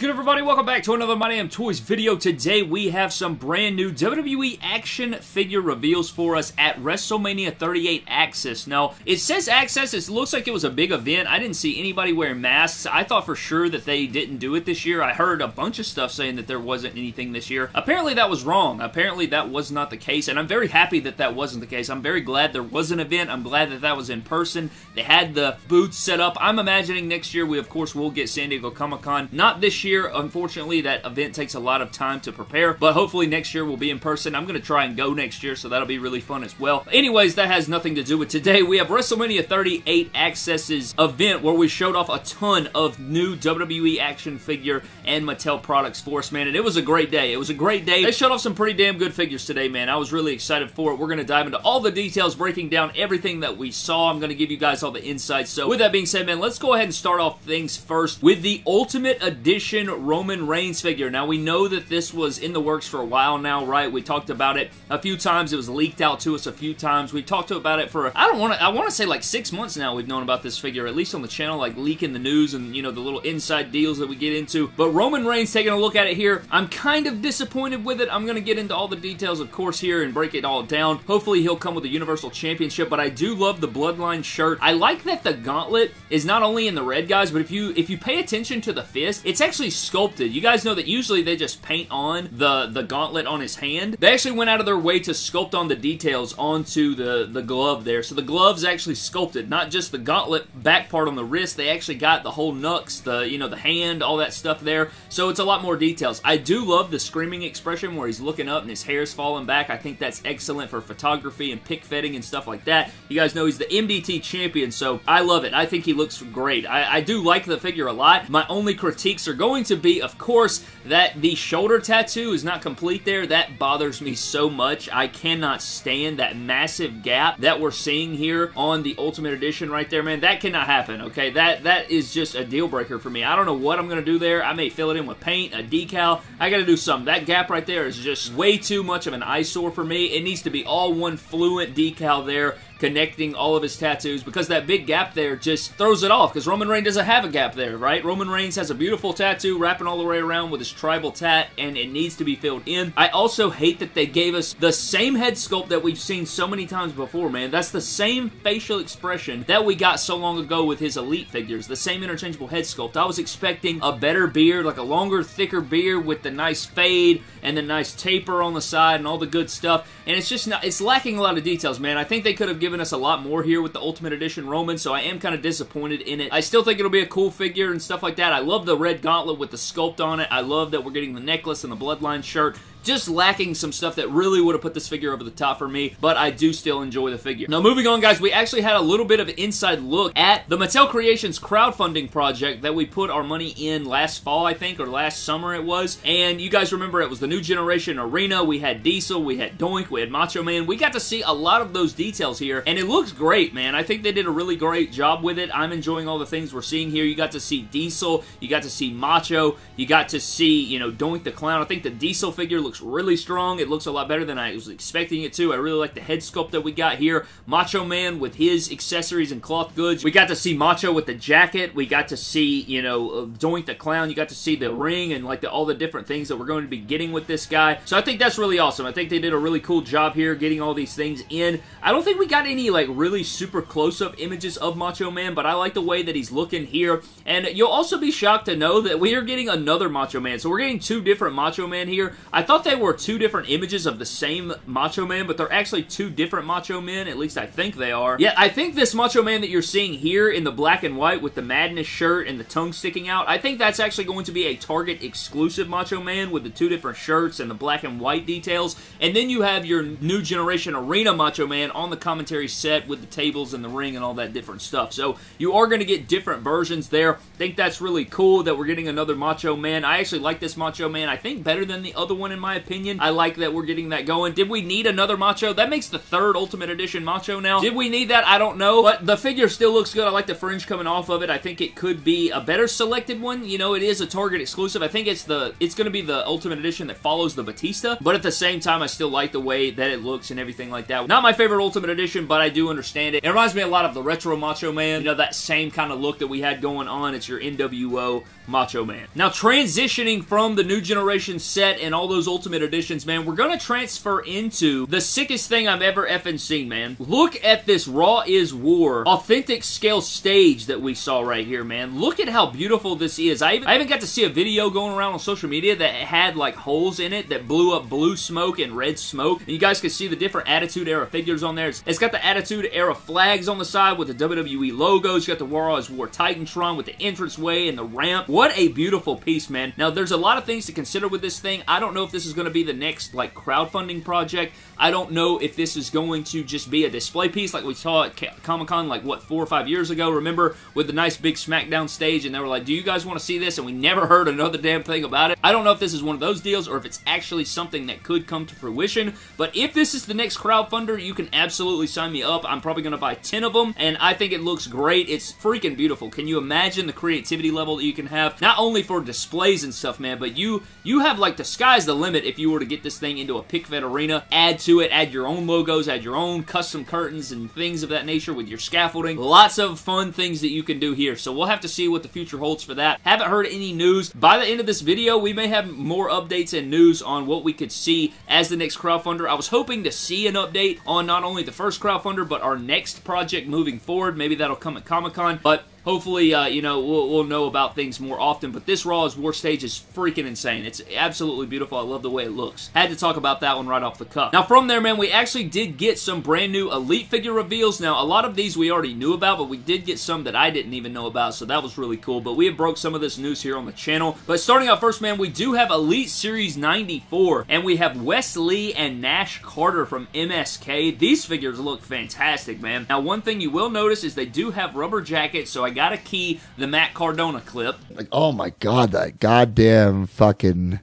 good, everybody? Welcome back to another My Damn Toys video. Today we have some brand new WWE action figure reveals for us at WrestleMania 38 Axxess. Now, it says Axxess. It looks like it was a big event. I didn't see anybody wearing masks. I thought for sure that they didn't do it this year. I heard a bunch of stuff saying that there wasn't anything this year. Apparently that was wrong. Apparently that was not the case, and I'm very happy that that wasn't the case. I'm very glad there was an event. I'm glad that that was in person. They had the booths set up. I'm imagining next year we, of course, will get San Diego Comic-Con. Not this year. Unfortunately, that event takes a lot of time to prepare, but hopefully next year we'll be in person. I'm going to try and go next year, so that'll be really fun as well. Anyways, that has nothing to do with today. We have WrestleMania 38 Axxess's event where we showed off a ton of new WWE action figure and Mattel products for us, man, and it was a great day. It was a great day. They showed off some pretty damn good figures today, man. I was really excited for it. We're going to dive into all the details, breaking down everything that we saw. I'm going to give you guys all the insights. So with that being said, man, let's go ahead and start off things first with the Ultimate Edition Roman Reigns figure. Now, we know that this was in the works for a while now, right? We talked about it a few times. It was leaked out to us a few times. We talked about it for, I want to say like 6 months now we've known about this figure, at least on the channel, like leaking the news and, you know, the little inside deals that we get into. But Roman Reigns, taking a look at it here, I'm kind of disappointed with it. I'm going to get into all the details, of course, here and break it all down. Hopefully, he'll come with a Universal Championship, but I do love the Bloodline shirt. I like that the gauntlet is not only in the red, guys, but if you pay attention to the fist, it's actually sculpted. You guys know that usually they just paint on the gauntlet on his hand. They actually went out of their way to sculpt on the details onto the glove there. So the glove's actually sculpted, not just the gauntlet back part on the wrist. They actually got the whole knucks, the hand, all that stuff there. So it's a lot more details. I do love the screaming expression where he's looking up and his hair's falling back. I think that's excellent for photography and pic fetting and stuff like that. You guys know he's the MDT champion, so I love it. I think he looks great. I do like the figure a lot. My only critiques are going to be, of course, that the shoulder tattoo is not complete there. That bothers me so much. I cannot stand that massive gap that we're seeing here on the Ultimate Edition right there, man. That cannot happen, okay? That is just a deal breaker for me. I don't know what I'm going to do there. I may fill it in with paint, a decal. I got to do something. That gap right there is just way too much of an eyesore for me. It needs to be all one fluent decal there, connecting all of his tattoos, because that big gap there just throws it off, because Roman Reigns doesn't have a gap there, right? Roman Reigns has a beautiful tattoo wrapping all the way around with his tribal tat, and it needs to be filled in. I also hate that they gave us the same head sculpt that we've seen so many times before, man. That's the same facial expression that we got so long ago with his Elite figures, the same interchangeable head sculpt. I was expecting a better beard, like a longer, thicker beard with the nice fade and the nice taper on the side and all the good stuff, and it's just not, it's lacking a lot of details, man. I think they could have given us a lot more here with the Ultimate Edition Roman, so I am kind of disappointed in it. I still think it'll be a cool figure and stuff like that. I love the red gauntlet with the sculpt on it. I love that we're getting the necklace and the Bloodline shirt. Just lacking some stuff that really would have put this figure over the top for me, but I do still enjoy the figure. Now, moving on, guys, we actually had a little bit of an inside look at the Mattel Creations crowdfunding project that we put our money in last fall, I think, or last summer it was, and you guys remember it was the New Generation Arena. We had Diesel, we had Doink, we had Macho Man. We got to see a lot of those details here, and it looks great, man. I think they did a really great job with it. I'm enjoying all the things we're seeing here. You got to see Diesel, you got to see Macho, you got to see, you know, Doink the Clown. I think the Diesel figure looks really strong. It looks a lot better than I was expecting it to. I really like the head sculpt that we got here. Macho Man with his accessories and cloth goods. We got to see Macho with the jacket. We got to see, you know, Doink the Clown. You got to see the ring and like all the different things that we're going to be getting with this guy. So I think that's really awesome. I think they did a really cool job here getting all these things in. I don't think we got any like really super close-up images of Macho Man, but I like the way that he's looking here. And you'll also be shocked to know that we are getting another Macho Man. So we're getting two different Macho Man here. I thought they were two different images of the same Macho Man, but they're actually two different Macho Men. At least I think they are. Yeah, I think this Macho Man that you're seeing here in the black and white with the Madness shirt and the tongue sticking out, I think that's actually going to be a Target exclusive Macho Man with the two different shirts and the black and white details. And then you have your New Generation Arena Macho Man on the commentary set with the tables and the ring and all that different stuff. So you are going to get different versions there. I think that's really cool that we're getting another Macho Man. I actually like this Macho Man, I think, better than the other one in my my opinion. I like that we're getting that going. Did we need another Macho? That makes the 3rd Ultimate Edition Macho now. Did we need that? I don't know, but the figure still looks good. I like the fringe coming off of it. I think it could be a better selected one. You know, it is a Target exclusive. I think it's going to be the Ultimate Edition that follows the Batista, but at the same time, I still like the way that it looks and everything like that. Not my favorite Ultimate Edition, but I do understand it. It reminds me a lot of the Retro Macho Man. You know, that same kind of look that we had going on. It's your NWO Macho Man. Now, transitioning from the New Generation set and all those Ultimate Editions, man, we're going to transfer into the sickest thing I've ever effing seen, man. Look at this Raw is War authentic scale stage that we saw right here, man. Look at how beautiful this is. I even got to see a video going around on social media that had like holes in it that blew up blue smoke and red smoke. And you guys can see the different Attitude Era figures on there. It's got the Attitude Era flags on the side with the WWE logos. You got the Raw is War Titantron with the entranceway and the ramp. What a beautiful piece, man. Now, there's a lot of things to consider with this thing. I don't know if this is going to be the next like crowdfunding project. I don't know if this is going to just be a display piece like we saw at Comic-Con like, what, 4 or 5 years ago, remember, with the nice big SmackDown stage, and they were like, do you guys want to see this? And we never heard another damn thing about it. I don't know if this is one of those deals or if it's actually something that could come to fruition, but if this is the next crowdfunder, you can absolutely sign me up. I'm probably going to buy 10 of them, and I think it looks great. It's freaking beautiful. Can you imagine the creativity level that you can have? Not only for displays and stuff, man, but you have, like, the sky's the limit if you were to get this thing into a pick fed arena, add to it, add your own logos, add your own custom curtains and things of that nature with your scaffolding. Lots of fun things that you can do here, so we'll have to see what the future holds for that. Haven't heard any news. By the end of this video, we may have more updates and news on what we could see as the next crowdfunder. I was hoping to see an update on not only the first crowdfunder, but our next project moving forward. Maybe that'll come at Comic-Con, but hopefully, you know, we'll know about things more often, but this Raw is War stage is freaking insane. It's absolutely beautiful. I love the way it looks. Had to talk about that one right off the cuff. Now, from there, man, we actually did get some brand new Elite figure reveals. Now, a lot of these we already knew about, but we did get some that I didn't even know about, so that was really cool, but we have broke some of this news here on the channel. But starting out first, man, we do have Elite Series 94, and we have Wes Lee and Nash Carter from MSK. These figures look fantastic, man. Now, one thing you will notice is they do have rubber jackets, so I gotta key the Matt Cardona clip. Like, oh my god, that goddamn fucking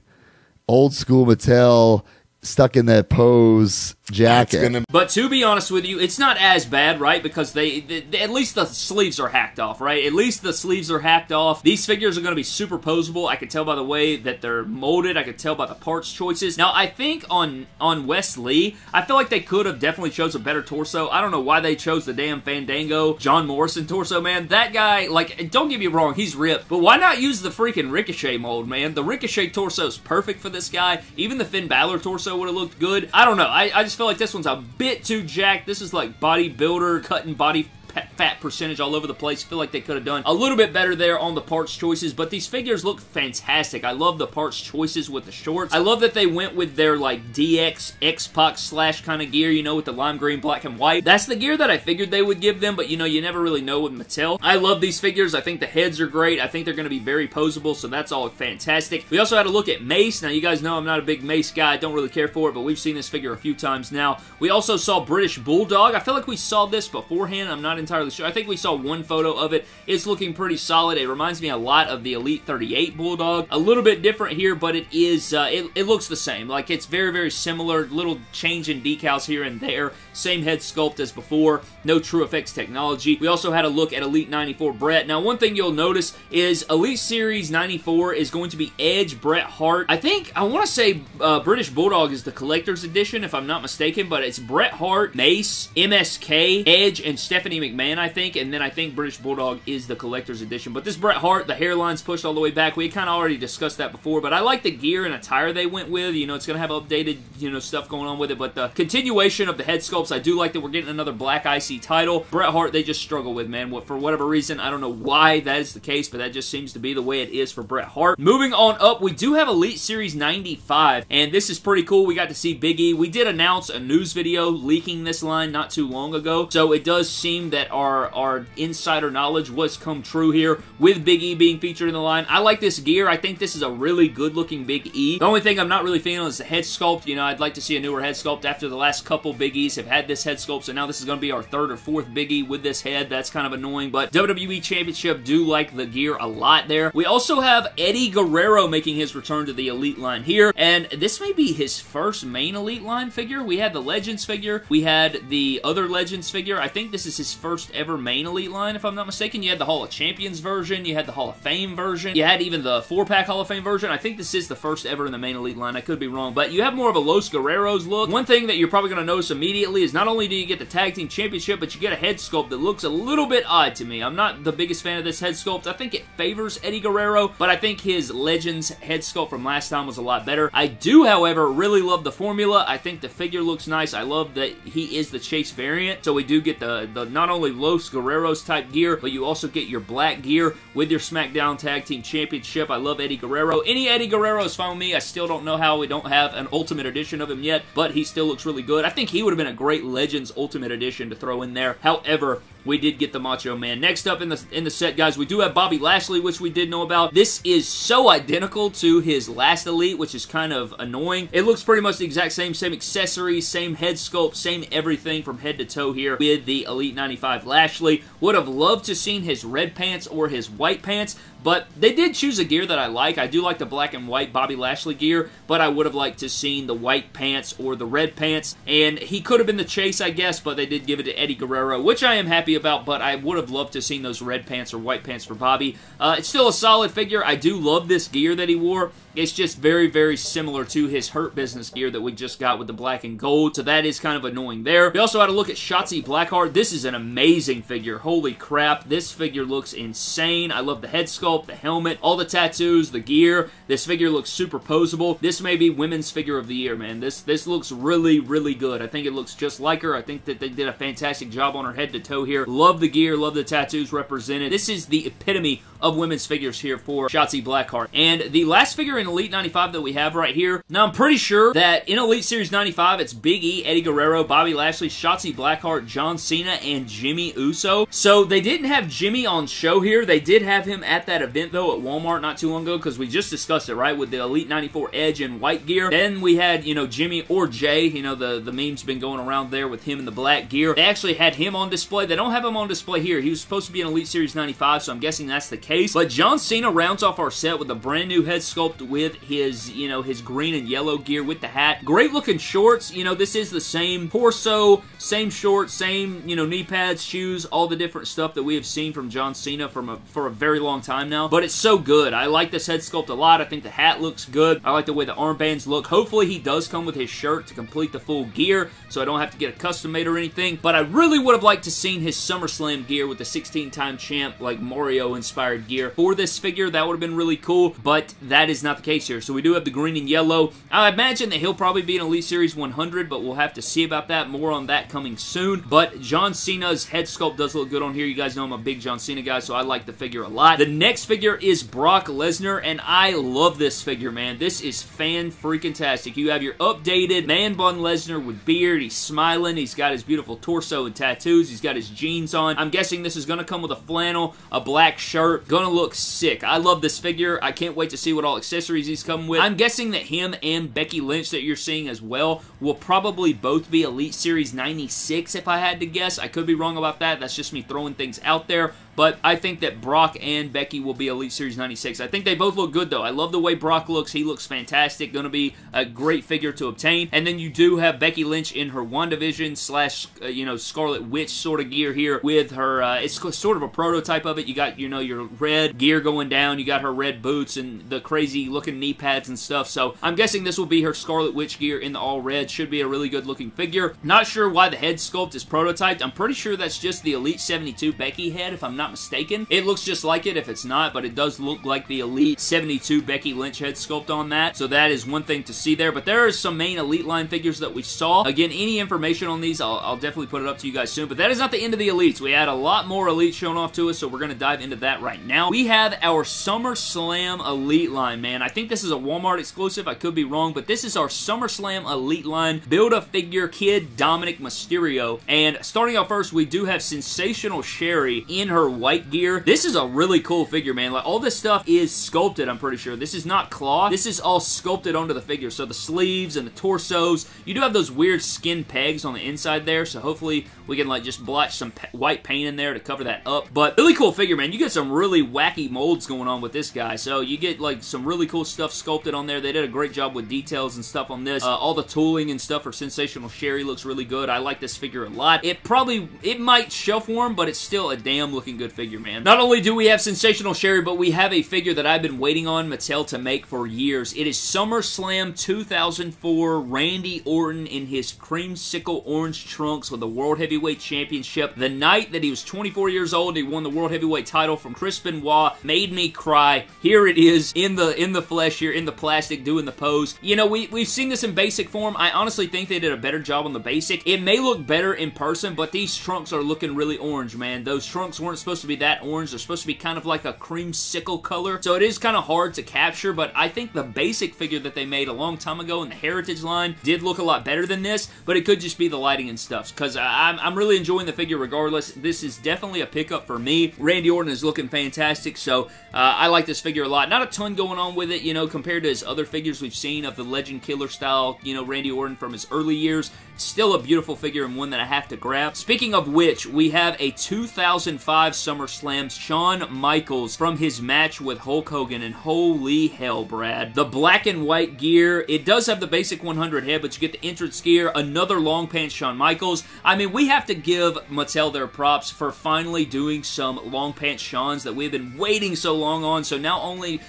old school Mattel stuck in that pose jacket. But to be honest with you, it's not as bad, right? Because they at least the sleeves are hacked off, right? At least the sleeves are hacked off. These figures are going to be super posable. I can tell by the way that they're molded. I can tell by the parts choices. Now, I think on Wes Lee, I feel like they could have definitely chose a better torso. I don't know why they chose the damn Fandango John Morrison torso, man. That guy, like, don't get me wrong, he's ripped. But why not use the freaking Ricochet mold, man? The Ricochet torso is perfect for this guy. Even the Finn Balor torso would have looked good. I don't know. I just feel like this one's a bit too jacked. This is like bodybuilder cutting body fat percentage all over the place. I feel like they could have done a little bit better there on the parts choices, but these figures look fantastic. I love the parts choices with the shorts. I love that they went with their like DX X-Pac slash kind of gear, you know, with the lime green, black, and white. That's the gear that I figured they would give them, but you know, you never really know with Mattel. I love these figures. I think the heads are great. I think they're going to be very posable, so that's all fantastic. We also had a look at Mace. Now, you guys know I'm not a big Mace guy. I don't really care for it, but we've seen this figure a few times now. We also saw British Bulldog. I feel like we saw this beforehand. I'm not entirely sure. I think we saw one photo of it. It's looking pretty solid. It reminds me a lot of the Elite 38 Bulldog. A little bit different here, but it is, it looks the same. Like, it's very, very similar. Little change in decals here and there. Same head sculpt as before. No True Effects technology. We also had a look at Elite 94 Bret. Now, one thing you'll notice is Elite Series 94 is going to be Edge, Bret Hart. I want to say British Bulldog is the collector's edition, if I'm not mistaken, but it's Bret Hart, Mace, MSK, Edge, and Stephanie McMahon, I think, and then I think British Bulldog is the collector's edition. But this Bret Hart, the hairline's pushed all the way back. We kind of already discussed that before, but I like the gear and attire they went with. You know, it's going to have updated, you know, stuff going on with it, but the continuation of the head sculpts, I do like that we're getting another Black IC title. Bret Hart, they just struggle with, man. For whatever reason, I don't know why that is the case, but that just seems to be the way it is for Bret Hart. Moving on up, we do have Elite Series 95, and this is pretty cool. We got to see Big E. We did announce a news video leaking this line not too long ago, so it does seem that our our insider knowledge was come true here with Big E being featured in the line. I like this gear. I think this is a really good looking Big E. The only thing I'm not really feeling is the head sculpt. You know, I'd like to see a newer head sculpt after the last couple Big E's have had this head sculpt, so now this is going to be our third or fourth Big E with this head. That's kind of annoying, but WWE Championship do like the gear a lot there. We also have Eddie Guerrero making his return to the Elite line here, and this may be his first main Elite line figure. We had the Legends figure. We had the other Legends figure. I think this is his first ever main Elite line, if I'm not mistaken. You had the Hall of Champions version. You had the Hall of Fame version. You had even the 4-pack Hall of Fame version. I think this is the first ever in the main Elite line. I could be wrong, but you have more of a Los Guerreros look. One thing that you're probably going to notice immediately is not only do you get the Tag Team Championship, but you get a head sculpt that looks a little bit odd to me. I'm not the biggest fan of this head sculpt. I think it favors Eddie Guerrero, but I think his Legends head sculpt from last time was a lot better. I do, however, really love the formula. I think the figure looks nice. I love that he is the Chase variant, so we do get the not only Los Guerreros type gear, but you also get your black gear with your SmackDown Tag Team Championship. I love Eddie Guerrero. Any Eddie Guerrero is fine with me. I still don't know how we don't have an Ultimate Edition of him yet, but he still looks really good. I think he would have been a great Legends Ultimate Edition to throw in there. However, we did get the Macho Man. Next up in the set, guys, we do have Bobby Lashley, which we did know about. This is so identical to his last Elite, which is kind of annoying. It looks pretty much the exact same accessories, same head sculpt, same everything from head to toe here with the Elite 95 Lashley. Would have loved to seen his red pants or his white pants, but they did choose a gear that I like. I do like the black and white Bobby Lashley gear, but I would have liked to seen the white pants or the red pants, and he could have been the Chase, I guess, but they did give it to Eddie Guerrero, which I am happy about, but I would have loved to have seen those red pants or white pants for Bobby. It's still a solid figure. I do love this gear that he wore. It's just very, very similar to his Hurt Business gear that we just got with the black and gold, so that is kind of annoying there. We also had a look at Schatzy Blackheart. This is an amazing figure. Holy crap. This figure looks insane. I love the head sculpt, the helmet, all the tattoos, the gear. This figure looks super posable. This may be Women's Figure of the Year, man. This looks really, really good. I think it looks just like her. I think that they did a fantastic job on her head to toe here. Love the gear, love the tattoos represented. This is the epitome of women's figures here for Schatzy Blackheart. And the last figure in Elite 95 that we have right here, now I'm pretty sure that in Elite Series 95, it's Big E, Eddie Guerrero, Bobby Lashley, Schatzy Blackheart, John Cena, and Jimmy Uso. So they didn't have Jimmy on show here. They did have him at that event, though, at Walmart not too long ago, because we just discussed it, right, with the Elite 94 Edge in white gear. Then we had, you know, Jimmy or Jay, you know, the meme's been going around there with him in the black gear. They actually had him on display. They don't have him on display here. He was supposed to be in Elite Series 95, so I'm guessing that's the case. But John Cena rounds off our set with a brand new head sculpt with his, you know, his green and yellow gear with the hat. Great looking shorts. You know, this is the same torso, same shorts, same, you know, knee pads, shoes, all the different stuff that we have seen from John Cena for a very long time now. But it's so good. I like this head sculpt a lot. I think the hat looks good. I like the way the armbands look. Hopefully he does come with his shirt to complete the full gear, so I don't have to get a custom made or anything. But I really would have liked to seen his SummerSlam gear with the 16-time champ, like Mario inspired gear for this figure. That would have been really cool, but that is not the case here. So we do have the green and yellow. I imagine that he'll probably be in Elite Series 100, but we'll have to see about that. More on that coming soon. But John Cena's head sculpt does look good on here. You guys know I'm a big John Cena guy, so I like the figure a lot. The next figure is Brock Lesnar, and I love this figure, man. This is fan-freaking-tastic. You have your updated man-bun Lesnar with beard. He's smiling. He's got his beautiful torso and tattoos. He's got his jeans on. I'm guessing this is going to come with a flannel, a black shirt. Gonna look sick. I love this figure. I can't wait to see what all accessories he's coming with. I'm guessing that him and Becky Lynch that you're seeing as well will probably both be Elite Series 96 if I had to guess. I could be wrong about that. That's just me throwing things out there. But I think that Brock and Becky will be Elite Series 96. I think they both look good, though. I love the way Brock looks. He looks fantastic. Going to be a great figure to obtain. And then you do have Becky Lynch in her WandaVision slash, you know, Scarlet Witch sort of gear here with her, it's sort of a prototype of it. You got, you know, your red gear going down. You got her red boots and the crazy looking knee pads and stuff. So I'm guessing this will be her Scarlet Witch gear in the all red. Should be a really good looking figure. Not sure why the head sculpt is prototyped. I'm pretty sure that's just the Elite 72 Becky head, if I'm not not mistaken. It looks just like it if it's not, but it does look like the Elite 72 Becky Lynch head sculpt on that, so that is one thing to see there. But there are some main Elite line figures that we saw. Again, any information on these, I'll definitely put it up to you guys soon, but that is not the end of the Elites. We had a lot more Elites shown off to us, so we're going to dive into that right now. We have our SummerSlam Elite line, man. I think this is a Walmart exclusive. I could be wrong, but this is our SummerSlam Elite line. Build-A-Figure Kid Dominic Mysterio. And starting out first, we do have Sensational Sherry in her white gear. This is a really cool figure, man. Like, all this stuff is sculpted, I'm pretty sure. This is not cloth. This is all sculpted onto the figure. So the sleeves and the torsos, you do have those weird skin pegs on the inside there, so hopefully we can like just blotch some white paint in there to cover that up. But really cool figure, man. You get some really wacky molds going on with this guy. So you get like some really cool stuff sculpted on there. They did a great job with details and stuff on this. All the tooling and stuff for Sensational Sherry looks really good. I like this figure a lot. It might shelf warm, but it's still a damn looking good figure, man. Not only do we have Sensational Sherry, but we have a figure that I've been waiting on Mattel to make for years. It is SummerSlam 2004 Randy Orton in his creamsicle orange trunks with the World Heavyweight Championship. The night that he was 24 years old, he won the World Heavyweight title from Chris Benoit. Made me cry. Here it is in the flesh here, in the plastic, doing the pose. You know, we've seen this in basic form. I honestly think they did a better job on the basic. It may look better in person, but these trunks are looking really orange, man. Those trunks weren't supposed to be that orange. They're supposed to be kind of like a creamsicle color, so it is kind of hard to capture, but I think the basic figure that they made a long time ago in the Heritage line did look a lot better than this, but it could just be the lighting and stuff, because I'm really enjoying the figure regardless. This is definitely a pickup for me. Randy Orton is looking fantastic, so I like this figure a lot. Not a ton going on with it, you know, compared to his other figures we've seen of the Legend Killer style, you know, Randy Orton from his early years. Still a beautiful figure and one that I have to grab. Speaking of which, we have a 2005 SummerSlam Shawn Michaels from his match with Hulk Hogan, and holy hell, Brad. The black and white gear, it does have the basic 100 head, but you get the entrance gear, another long pants Shawn Michaels. I mean, we have to give Mattel their props for finally doing some long pants Shawns that we've been waiting so long on. So not only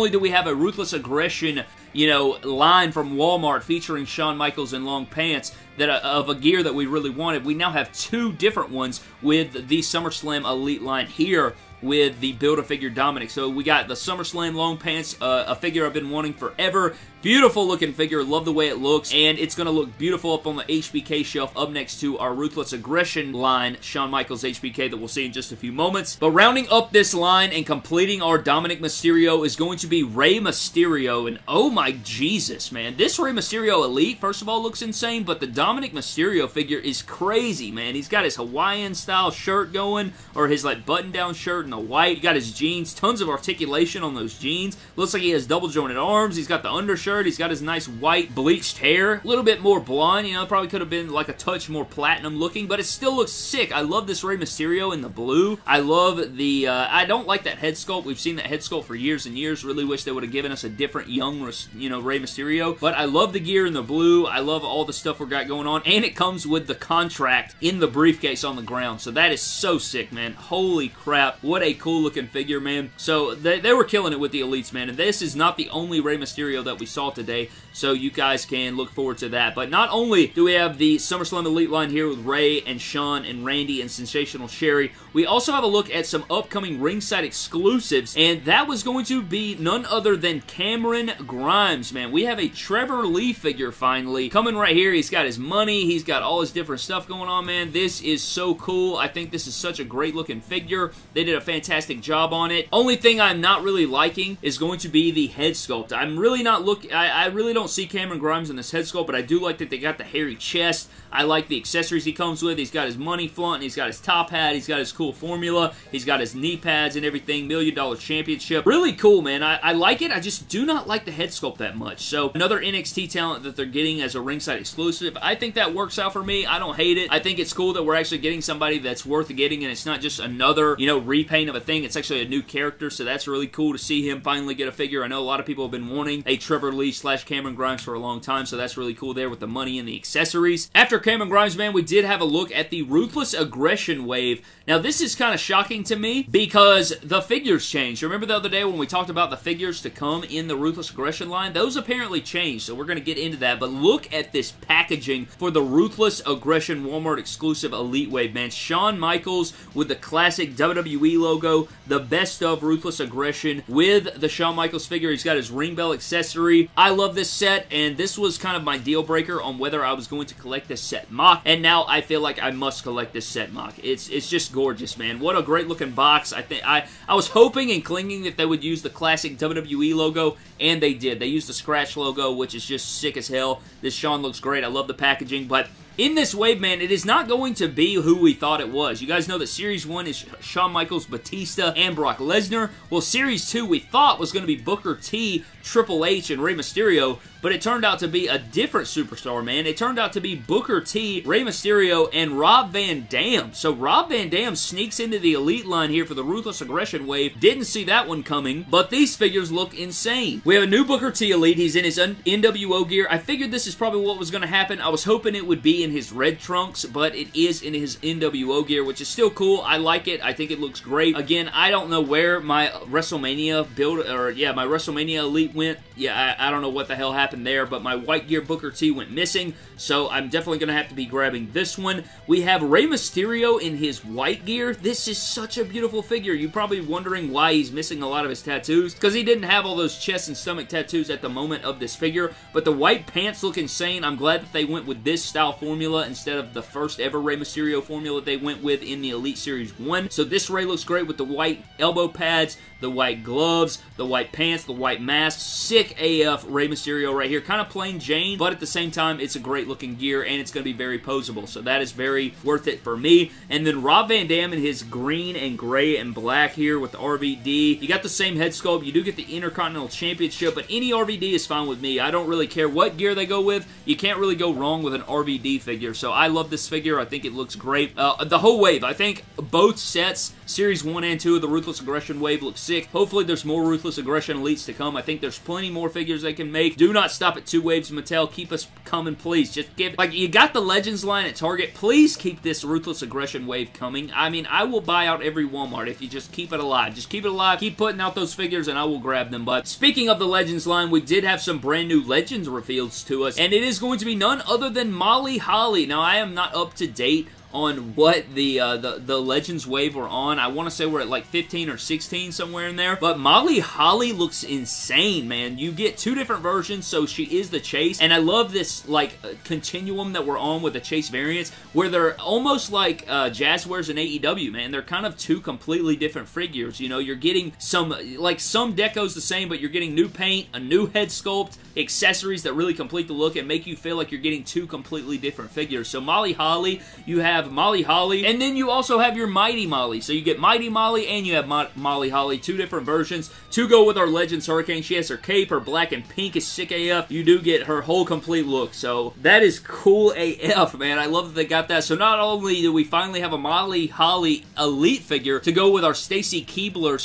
do we have a Ruthless Aggression, you know, line from Walmart featuring Shawn Michaels in long pants of a gear that we really wanted, we now have two different ones with the SummerSlam Elite line here with the Build-A-Figure Dominic. So we got the SummerSlam long pants, a figure I've been wanting forever. Beautiful looking figure, love the way it looks, and it's going to look beautiful up on the HBK shelf up next to our Ruthless Aggression line, Shawn Michaels HBK, that we'll see in just a few moments. But rounding up this line and completing our Dominic Mysterio is going to be Rey Mysterio, and oh my Jesus, man. This Rey Mysterio Elite, first of all, looks insane, but the Dominic Mysterio figure is crazy, man. He's got his Hawaiian-style shirt going, or his, like, button-down shirt in the white. He got his jeans, tons of articulation on those jeans. Looks like he has double-jointed arms. He's got the undershirt. He's got his nice white bleached hair. A little bit more blonde, you know, probably could have been like a touch more platinum looking, but it still looks sick. I love this Rey Mysterio in the blue. I love the, I don't like that head sculpt. We've seen that head sculpt for years and years. Really wish they would have given us a different young, you know, Rey Mysterio, but I love the gear in the blue. I love all the stuff we got going on, and it comes with the contract in the briefcase on the ground, so that is so sick, man. Holy crap. What a cool looking figure, man. So they were killing it with the Elites, man, and this is not the only Rey Mysterio that we saw today, so you guys can look forward to that. But not only do we have the SummerSlam Elite line here with Rey and Shawn and Randy and Sensational Sherry, we also have a look at some upcoming ringside exclusives, and that was going to be none other than Cameron Grimes, man. We have a Trevor Lee figure finally coming right here. He's got his money, he's got all his different stuff going on, man. This is so cool. I think this is such a great looking figure. They did a fantastic job on it. Only thing I'm not really liking is going to be the head sculpt. I'm really not looking, I really don't see Cameron Grimes in this head sculpt, but I do like that they got the hairy chest. I like the accessories he comes with. He's got his money flaunt, and he's got his top hat, he's got his cool formula, he's got his knee pads and everything, $1 Million Championship. Really cool, man. I like it. I just do not like the head sculpt that much. So another NXT talent that they're getting as a ringside exclusive. I think that works out for me. I don't hate it. I think it's cool that we're actually getting somebody that's worth getting, and it's not just another, you know, repaint of a thing. It's actually a new character, so that's really cool to see him finally get a figure. I know a lot of people have been wanting a Trevor Lee / Cameron Grimes for a long time, so that's really cool there with the money and the accessories. After Cameron Grimes, man, we did have a look at the Ruthless Aggression wave. Now, this is kind of shocking to me because the figures changed. Remember the other day when we talked about the figures to come in the Ruthless Aggression line? Those apparently changed, so we're going to get into that. But look at this packaging for the Ruthless Aggression Walmart exclusive Elite Wave, man. Shawn Michaels with the classic WWE logo, the best of Ruthless Aggression with the Shawn Michaels figure. He's got his ring bell accessory. I love this set, and this was kind of my deal breaker on whether I was going to collect this set mock, and now I feel like I must collect this set mock. It's just gorgeous, man. What a great looking box. I was hoping and clinging that they would use the classic WWE logo, and they did. They used the scratch logo, which is just sick as hell. This Shawn looks great. I love the packaging, but in this wave, man, it is not going to be who we thought it was. You guys know that Series 1 is Shawn Michaels, Batista, and Brock Lesnar. Well, Series 2 we thought was going to be Booker T, Triple H, and Rey Mysterio, but it turned out to be a different superstar, man. It turned out to be Booker T, Rey Mysterio, and Rob Van Dam. So Rob Van Dam sneaks into the Elite line here for the Ruthless Aggression wave. Didn't see that one coming, but these figures look insane. We have a new Booker T Elite. He's in his NWO gear. I figured this is probably what was going to happen. I was hoping it would be in his red trunks, but it is in his NWO gear, which is still cool. I like it. I think it looks great. Again, I don't know where my WrestleMania build, or yeah, my WrestleMania Elite went. Yeah, I don't know what the hell happened there, but my white gear Booker T went missing, so I'm definitely going to have to be grabbing this one. We have Rey Mysterio in his white gear. This is such a beautiful figure. You're probably wondering why he's missing a lot of his tattoos, because he didn't have all those chest and stomach tattoos at the moment of this figure, but the white pants look insane. I'm glad that they went with this style formula instead of the first ever Rey Mysterio formula they went with in the Elite Series 1. So this Rey looks great with the white elbow pads, the white gloves, the white pants, the white mask. Sick AF Rey Mysterio right here. Kind of plain Jane, but at the same time, it's a great looking gear, and it's going to be very poseable. So that is very worth it for me. And then Rob Van Dam in his green and gray and black here with the RVD. You got the same head sculpt. You do get the Intercontinental Championship, but any RVD is fine with me. I don't really care what gear they go with. You can't really go wrong with an RVD figure. So I love this figure. I think it looks great. The whole wave, I think both sets, Series 1 and 2 of the Ruthless Aggression wave, look sick. Hopefully there's more Ruthless Aggression Elites to come. I think there's plenty more figures they can make. Do not stop at 2 waves, Mattel. Keep us coming, please. Just give, like, you got the Legends line at Target. Please keep this Ruthless Aggression wave coming. I mean, I will buy out every Walmart if you just keep it alive. Just keep it alive. Keep putting out those figures, and I will grab them. But speaking of the Legends line, we did have some brand new Legends reveals to us, and it is going to be none other than Molly Holly. Now, I am not up to date on what the Legends wave we're on. I want to say we're at like 15 or 16, somewhere in there. But Molly Holly looks insane, man. You get 2 different versions, so she is the Chase. And I love this, like, continuum that we're on with the Chase variants, where they're almost like Jazzwares and AEW, man. They're kind of 2 completely different figures. You know, you're getting some, like, some deco's the same, but you're getting new paint, a new head sculpt, accessories that really complete the look and make you feel like you're getting 2 completely different figures. So Molly Holly, you have Molly Holly, and then you also have your Mighty Molly. So you get Mighty Molly and you have Molly Holly, 2 different versions to go with our Legends Hurricane. She has her cape, her black and pink is sick AF. You do get her whole complete look, so that is cool AF, man. I love that they got that. So not only do we finally have a Molly Holly Elite figure to go with our Stacy Keibler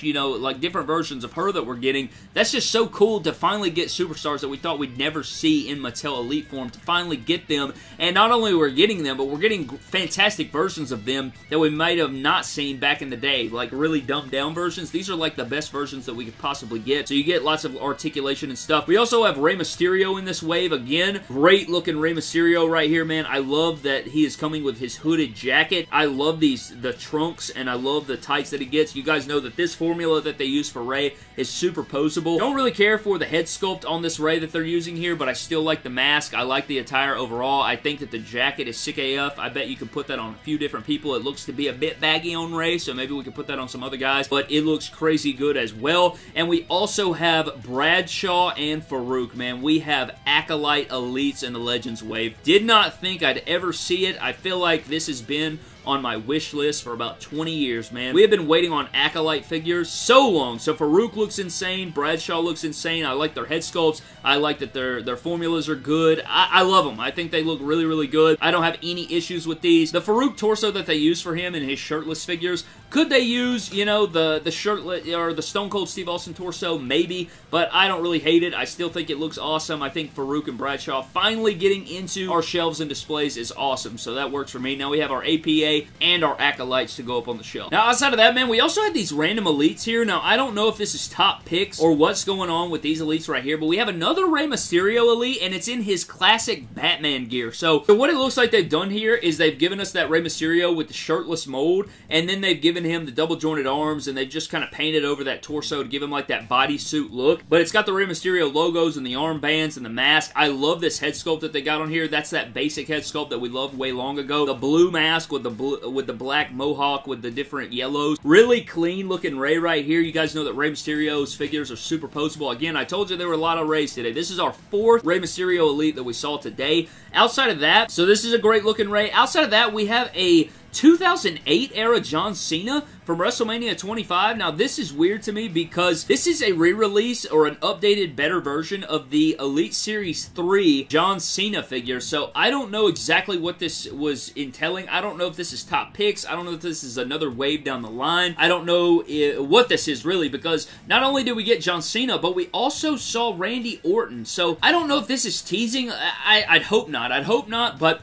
/ you know, like different versions of her that we're getting, that's just so cool to finally get superstars that we thought we'd never see in Mattel Elite form, to finally get them. And not only we're getting them, but we're getting fantastic versions of them that we might have not seen back in the day, like really dumbed down versions. These are like the best versions that we could possibly get, so you get lots of articulation and stuff. We also have Rey Mysterio in this wave. Again, great looking Rey Mysterio right here, man. I love that he is coming with his hooded jacket. I love the trunks, and I love the tights that he gets. You guys know that this formula that they use for Rey is super poseable. Don't really care for the head sculpt on this Rey that they're using here, but I still like the mask. I like the attire overall. I think that the jacket is sick AF. I bet you can put that on a few different people. It looks to be a bit baggy on Rey, so maybe we can put that on some other guys, but it looks crazy good as well. And we also have Bradshaw and Farouk, man. We have Acolyte Elites in the Legends wave. Did not think I'd ever see it. I feel like this has been on my wish list for about 20 years, man. We have been waiting on Acolyte figures so long. So Farouk looks insane. Bradshaw looks insane. I like their head sculpts. I like that their formulas are good. I love them. I think they look really, really good. I don't have any issues with these. The Farouk torso that they use for him in his shirtless figures, could they use, you know, the shirtless or the Stone Cold Steve Austin torso? Maybe, but I don't really hate it. I still think it looks awesome. I think Farouk and Bradshaw finally getting into our shelves and displays is awesome, so that works for me. Now we have our APA and our Acolytes to go up on the shelf. Now outside of that, man, we also had these random Elites here. Now I don't know if this is top picks or what's going on with these Elites right here, but we have another Rey Mysterio Elite, and it's in his classic Batman gear. So what it looks like they've done here is they've given us that Rey Mysterio with the shirtless mold, and then they've given him the double jointed arms, and they've just kind of painted over that torso to give him like that bodysuit look. But it's got the Rey Mysterio logos and the armbands and the mask. I love this head sculpt that they got on here. That's that basic head sculpt that we loved way long ago. The blue mask with the black mohawk with the different yellows. Really clean looking Rey right here. You guys know that Rey Mysterio's figures are super posable. Again, I told you there were a lot of Reys today. This is our 4th Rey Mysterio Elite that we saw today. Outside of that, so this is a great looking Rey. Outside of that, we have a 2008 era John Cena from WrestleMania 25. Now, this is weird to me because this is a re-release or an updated, better version of the Elite Series 3 John Cena figure, so I don't know exactly what this was entailing. I don't know if this is top picks. I don't know if this is another wave down the line. I don't know what this is really, because not only did we get John Cena, but we also saw Randy Orton, so I don't know if this is teasing. I'd hope not. I'd hope not, but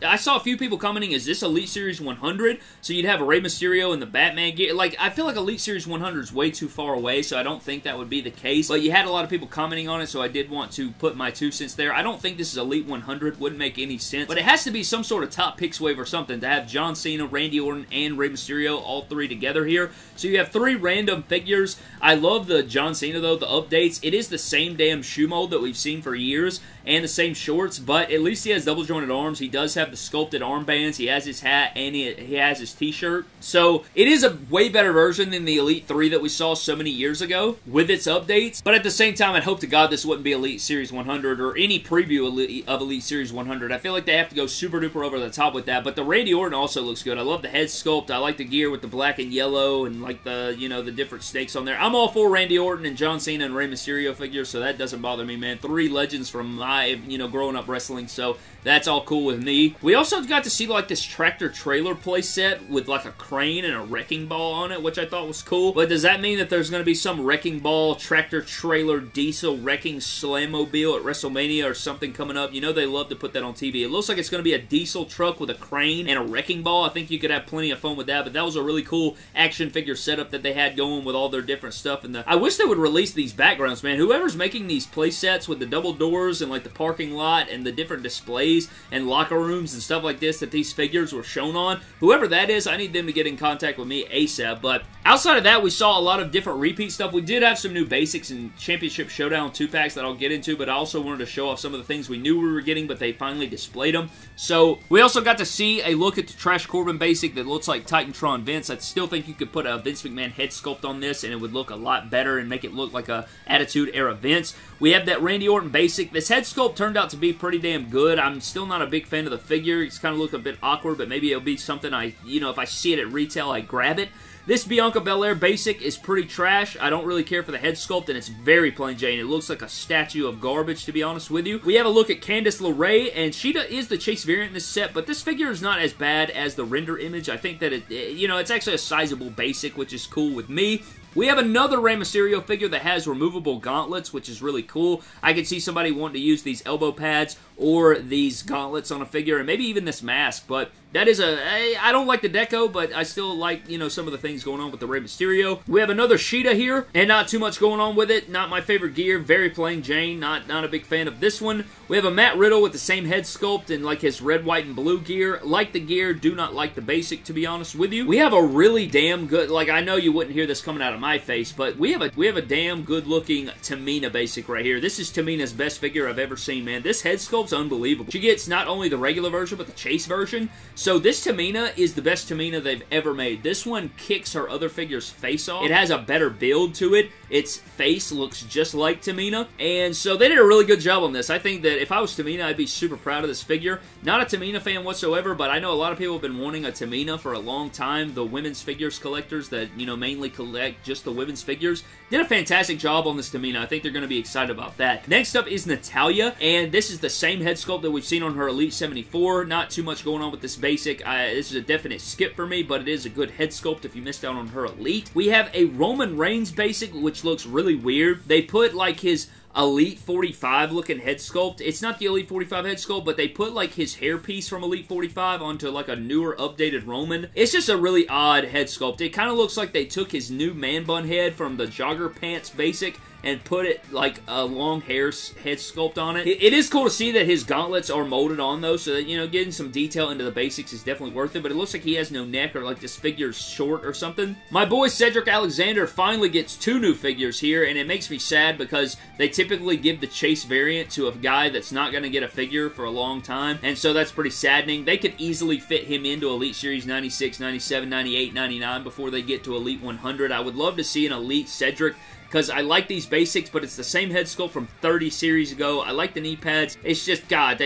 I saw a few people commenting, is this Elite Series 100? So you'd have a Rey Mysterio in the Batman gear. Like, I feel like Elite Series 100 is way too far away, so I don't think that would be the case. But you had a lot of people commenting on it, so I did want to put my 2 cents there. I don't think this is Elite 100. Wouldn't make any sense. But it has to be some sort of top picks wave or something to have John Cena, Randy Orton, and Rey Mysterio all 3 together here. So you have 3 random figures. I love the John Cena, though, the updates. It is the same damn shoe mold that we've seen for years, and the same shorts, but at least he has double jointed arms. He does have the sculpted armbands. He has his hat, and he has his t-shirt. So it is a way better version than the Elite 3 that we saw so many years ago with its updates. But at the same time, I'd hope to God this wouldn't be Elite Series 100 or any preview of Elite Series 100. I feel like they have to go super duper over the top with that. But the Randy Orton also looks good. I love the head sculpt. I like the gear with the black and yellow and like the, you know, the different stakes on there. I'm all for Randy Orton and John Cena and Rey Mysterio figures, so that doesn't bother me, man. 3 legends from my, you know, growing up wrestling, so that's all cool with me. We also got to see like this tractor trailer playset with like a crane and a wrecking ball on it, which I thought was cool. But does that mean that there's going to be some wrecking ball, tractor trailer, diesel wrecking slammobile at WrestleMania or something coming up? You know they love to put that on TV. It looks like it's going to be a diesel truck with a crane and a wrecking ball. I think you could have plenty of fun with that, but that was a really cool action figure setup that they had going with all their different stuff. And I wish they would release these backgrounds, man. Whoever's making these playsets with the double doors and like the parking lot and the different displays and locker rooms and stuff like this that these figures were shown on, whoever that is, I need them to get in contact with me ASAP. But outside of that, we saw a lot of different repeat stuff. We did have some new basics and Championship Showdown 2-packs that I'll get into, but I also wanted to show off some of the things we knew we were getting, but they finally displayed them. So we also got to see a look at the Trash Corbin basic that looks like Titantron Vince. I still think you could put a Vince McMahon head sculpt on this and it would look a lot better and make it look like a Attitude Era Vince. We have that Randy Orton basic. This head sculpt turned out to be pretty damn good. I'm still not a big fan of the figure. It's kind of look a bit awkward, but maybe it'll be something if I see it at retail, I grab it. This Bianca Belair basic is pretty trash. I don't really care for the head sculpt, and it's very plain Jane. It looks like a statue of garbage, to be honest with you. We have a look at Candace LeRae, and she is the Chase variant in this set, but this figure is not as bad as the render image. I think that it's actually a sizable basic, which is cool with me. We have another Rey Mysterio figure that has removable gauntlets, which is really cool. I could see somebody wanting to use these elbow pads or these gauntlets on a figure, and maybe even this mask, but that is I don't like the deco, but I still like, some of the things going on with the Rey Mysterio. We have another Sheeta here, and not too much going on with it. Not my favorite gear. Very plain Jane. Not a big fan of this one. We have a Matt Riddle with the same head sculpt and like his red, white, and blue gear. Like the gear, do not like the basic, to be honest with you. We have a really damn good, I know you wouldn't hear this coming out of my face, but we have a damn good looking Tamina basic right here. This is Tamina's best figure I've ever seen, man. This head sculpt sculpt's unbelievable. She gets not only the regular version, but the chase version. So this Tamina is the best Tamina they've ever made. This one kicks her other figure's face off. It has a better build to it. Its face looks just like Tamina. And so they did a really good job on this. I think that if I was Tamina, I'd be super proud of this figure. Not a Tamina fan whatsoever, but I know a lot of people have been wanting a Tamina for a long time. The women's figures collectors that, you know, mainly collect just the women's figures did a fantastic job on this Tamina. I think they're going to be excited about that. Next up is Natalya, and this is the same head sculpt that we've seen on her Elite 74. Not too much going on with this basic. This is a definite skip for me, but it is a good head sculpt if you missed out on her Elite. We have a Roman Reigns basic, which looks really weird. They put like his Elite 45 looking head sculpt. It's not the Elite 45 head sculpt, but they put like his hairpiece from Elite 45 onto like a newer updated Roman. It's just a really odd head sculpt. It kind of looks like they took his new man bun head from the jogger pants basic and put it like a long hair head sculpt on it. It is cool to see that his gauntlets are molded on those, so that, you know, getting some detail into the basics is definitely worth it, but it looks like he has no neck or like this figure's short or something. My boy Cedric Alexander finally gets 2 new figures here, and it makes me sad because they typically give the chase variant to a guy that's not going to get a figure for a long time, and so that's pretty saddening. They could easily fit him into Elite Series 96, 97, 98, 99 before they get to Elite 100. I would love to see an Elite Cedric, because I like these basics, but it's the same head sculpt from 30 series ago. I like the knee pads. It's just, God,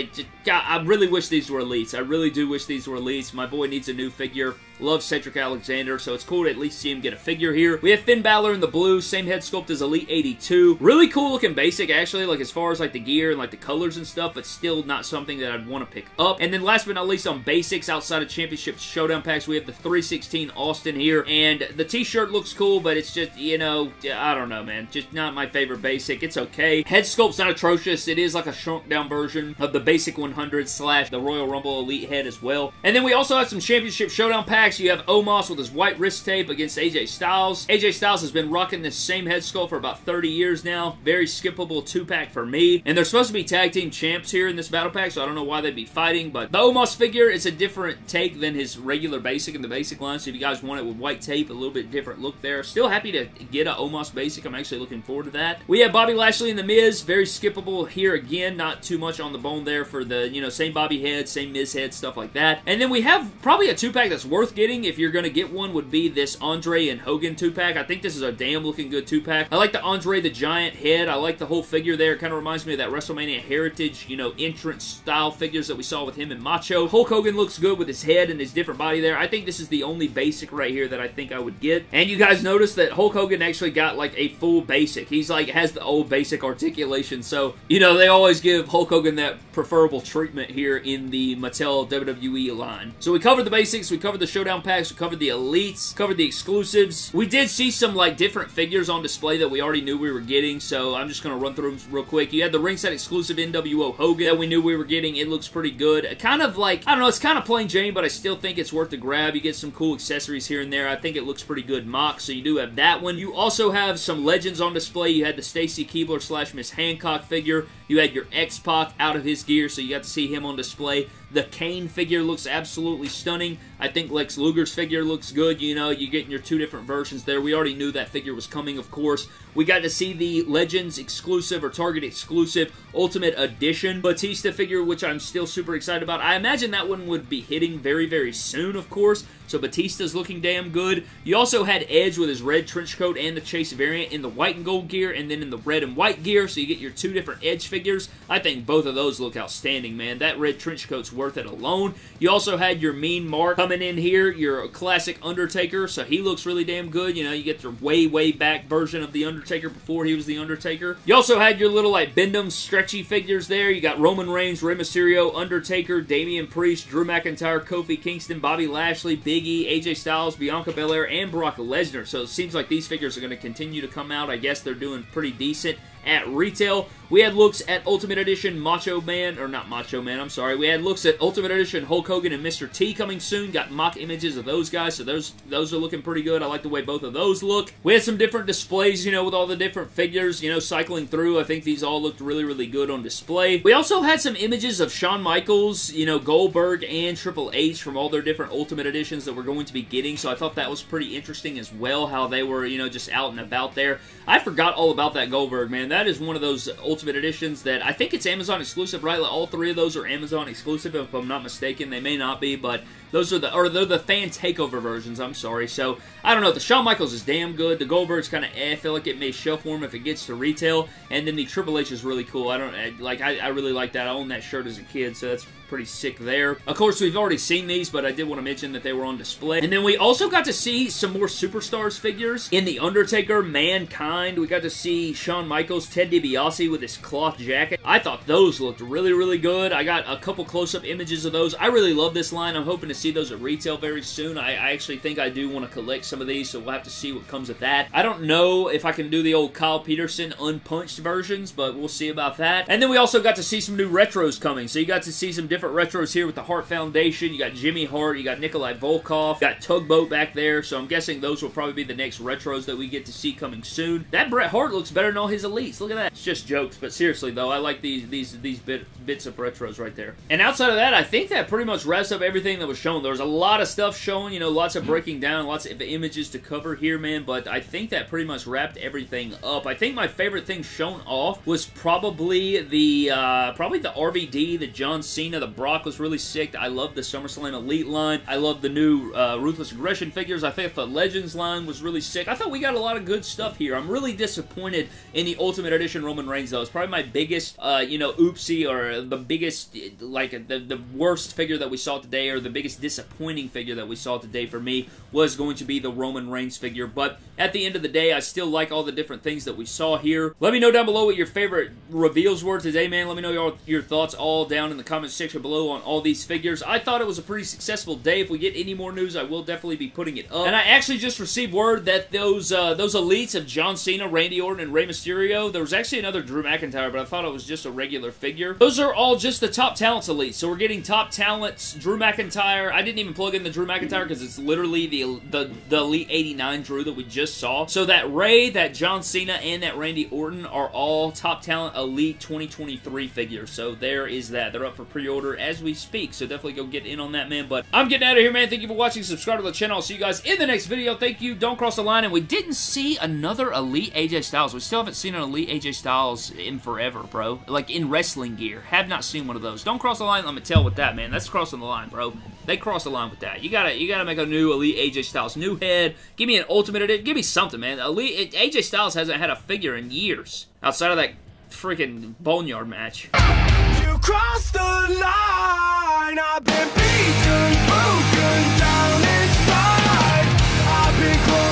I really wish these were Elites. I really do wish these were Elites. My boy needs a new figure. Love Cedric Alexander, so it's cool to at least see him get a figure here. We have Finn Balor in the blue, same head sculpt as Elite 82. Really cool looking basic, actually, like as far as like the gear and like the colors and stuff, but still not something that I'd want to pick up. And then last but not least on basics, outside of Championship Showdown packs, we have the 316 Austin here, and the t-shirt looks cool, but it's just, you know, I don't know, man. Just not my favorite basic. It's okay. Head sculpt's not atrocious. It is like a shrunk down version of the basic 100 / the Royal Rumble Elite head as well. And then we also have some Championship Showdown packs. You have Omos with his white wrist tape against AJ Styles. AJ Styles has been rocking this same head sculpt for about 30 years now. Very skippable 2-pack for me. And they're supposed to be tag team champs here in this battle pack, so I don't know why they'd be fighting, but the Omos figure is a different take than his regular basic in the basic line, so if you guys want it with white tape, a little bit different look there. Still happy to get a Omos basic. I'm actually looking forward to that. We have Bobby Lashley and The Miz. Very skippable here again. Not too much on the bone there for the, you know, same Bobby head, same Miz head, stuff like that. And then we have probably a 2-pack that's worth getting if you're going to get one, would be this Andre and Hogan 2-pack. I think this is a damn looking good 2-pack. I like the Andre the Giant head. I like the whole figure there. It kind of reminds me of that WrestleMania Heritage, you know, entrance style figures that we saw with him and Macho. Hulk Hogan looks good with his head and his different body there. I think this is the only basic right here that I think I would get. And you guys notice that Hulk Hogan actually got like a full basic. He's like, has the old basic articulation, so, you know, they always give Hulk Hogan that preferable treatment here in the Mattel WWE line. So we covered the basics, we covered the Showdown packs, we covered the Elites, covered the exclusives. We did see some like different figures on display that we already knew we were getting, so I'm just going to run through them real quick. You had the ringside exclusive Nwo Hogan that we knew we were getting. It looks pretty good. Kind of like, I don't know, it's kind of plain Jane, but I still think it's worth the grab. You get some cool accessories here and there. I think it looks pretty good mock, so you do have that one. You also have some legends on display. You had the Stacy Keibler / Miss Hancock figure. You had your X-Pac out of his gear, so you got to see him on display. The Kane figure looks absolutely stunning. I think Lex Luger's figure looks good. You know, you're getting your 2 different versions there. We already knew that figure was coming, of course. We got to see the Legends exclusive or Target exclusive Ultimate Edition Batista figure, which I'm still super excited about. I imagine that one would be hitting very, very soon, of course. So Batista's looking damn good. You also had Edge with his red trench coat and the Chase variant in the white and gold gear, and then in the red and white gear, so you get your 2 different Edge figures. I think both of those look outstanding, man. That red trench coat's worth it alone. You also had your Mean Mark coming in here, your classic Undertaker, so he looks really damn good. You know, you get your way, way back version of the Undertaker before he was the Undertaker. You also had your little, like, Bendham stretchy figures there. You got Roman Reigns, Rey Mysterio, Undertaker, Damian Priest, Drew McIntyre, Kofi Kingston, Bobby Lashley, Big E, AJ Styles, Bianca Belair, and Brock Lesnar. So it seems like these figures are going to continue to come out. I guess they're doing pretty decent at retail. We had looks at Ultimate Edition Macho Man, or not Macho Man, I'm sorry. We had looks at Ultimate Edition Hulk Hogan and Mr. T coming soon. Got mock images of those guys, so those are looking pretty good. I like the way both of those look. We had some different displays, you know, with all the different figures, you know, cycling through. I think these all looked really, really good on display. We also had some images of Shawn Michaels, you know, Goldberg, and Triple H from all their different Ultimate Editions that we're going to be getting, so I thought that was pretty interesting as well, how they were, you know, just out and about there. I forgot all about that Goldberg, man. That is one of those Ultimate Ultimate Editions that I think it's Amazon exclusive, right? Like, all three of those are Amazon exclusive, if I'm not mistaken. They may not be, but those are they're the fan takeover versions, I'm sorry. So, I don't know. The Shawn Michaels is damn good. The Goldberg's kind of I feel like it may shelf warm if it gets to retail. And then the Triple H is really cool. I really like that. I owned that shirt as a kid, so that's pretty sick there. Of course, we've already seen these, but I did want to mention that they were on display. And then we also got to see some more Superstars figures. In The Undertaker, Mankind, we got to see Shawn Michaels, Ted DiBiase with his cloth jacket. I thought those looked really, really good. I got a couple close-up images of those. I really love this line. I'm hoping to see those at retail very soon. I actually think I do want to collect some of these, so we'll have to see what comes of that. I don't know if I can do the old Kyle Peterson unpunched versions, but we'll see about that. And then we also got to see some new retros coming. So you got to see some different retros here with the Hart Foundation. You got Jimmy Hart, you got Nikolai Volkov, you got Tugboat back there, so I'm guessing those will probably be the next retros that we get to see coming soon. That Bret Hart looks better than all his elites. Look at that. It's just jokes, but seriously though, I like these bits of retros right there. And outside of that, I think that pretty much wraps up everything that was shown. There was a lot of stuff shown, you know, lots of breaking down, lots of images to cover here, man, but I think that pretty much wrapped everything up. I think my favorite thing shown off was probably the RVD, the John Cena, the Brock was really sick. I love the SummerSlam Elite line. I love the new Ruthless Aggression figures. I think the Legends line was really sick. I thought we got a lot of good stuff here. I'm really disappointed in the Ultimate Edition Roman Reigns, though. It's probably my biggest, you know, oopsie, or the biggest, like, the worst figure that we saw today, or the biggest disappointing figure that we saw today for me was going to be the Roman Reigns figure. But at the end of the day, I still like all the different things that we saw here. Let me know down below what your favorite reveals were today, man. Let me know your thoughts all down in the comment section below on all these figures. I thought it was a pretty successful day. If we get any more news, I will definitely be putting it up. And I actually just received word that those elites of John Cena, Randy Orton, and Rey Mysterio, there was actually another Drew McIntyre, but I thought it was just a regular figure. Those are all just the Top Talents elites. So we're getting Top Talents, Drew McIntyre. I didn't even plug in the Drew McIntyre because it's literally the Elite 89 Drew that we just saw. So that Rey, that John Cena, and that Randy Orton are all Top Talent Elite 2023 figures. So there is that. They're up for pre-order as we speak, so definitely go get in on that, man. But I'm getting out of here, man. Thank you for watching. Subscribe to the channel. I'll see you guys in the next video. Thank you. Don't cross the line. And we didn't see another Elite AJ Styles. We still haven't seen an Elite AJ Styles in forever, bro. Like, in wrestling gear. Have not seen one of those. Don't cross the line. Let me tell with that, man. That's crossing the line, bro. They cross the line with that. You gotta make a new Elite AJ Styles. New head. Give me an Ultimate Edition. Give me something, man. Elite AJ Styles hasn't had a figure in years. Outside of that freaking Boneyard match. You crossed the line. I've been beaten, broken down inside. I've been close.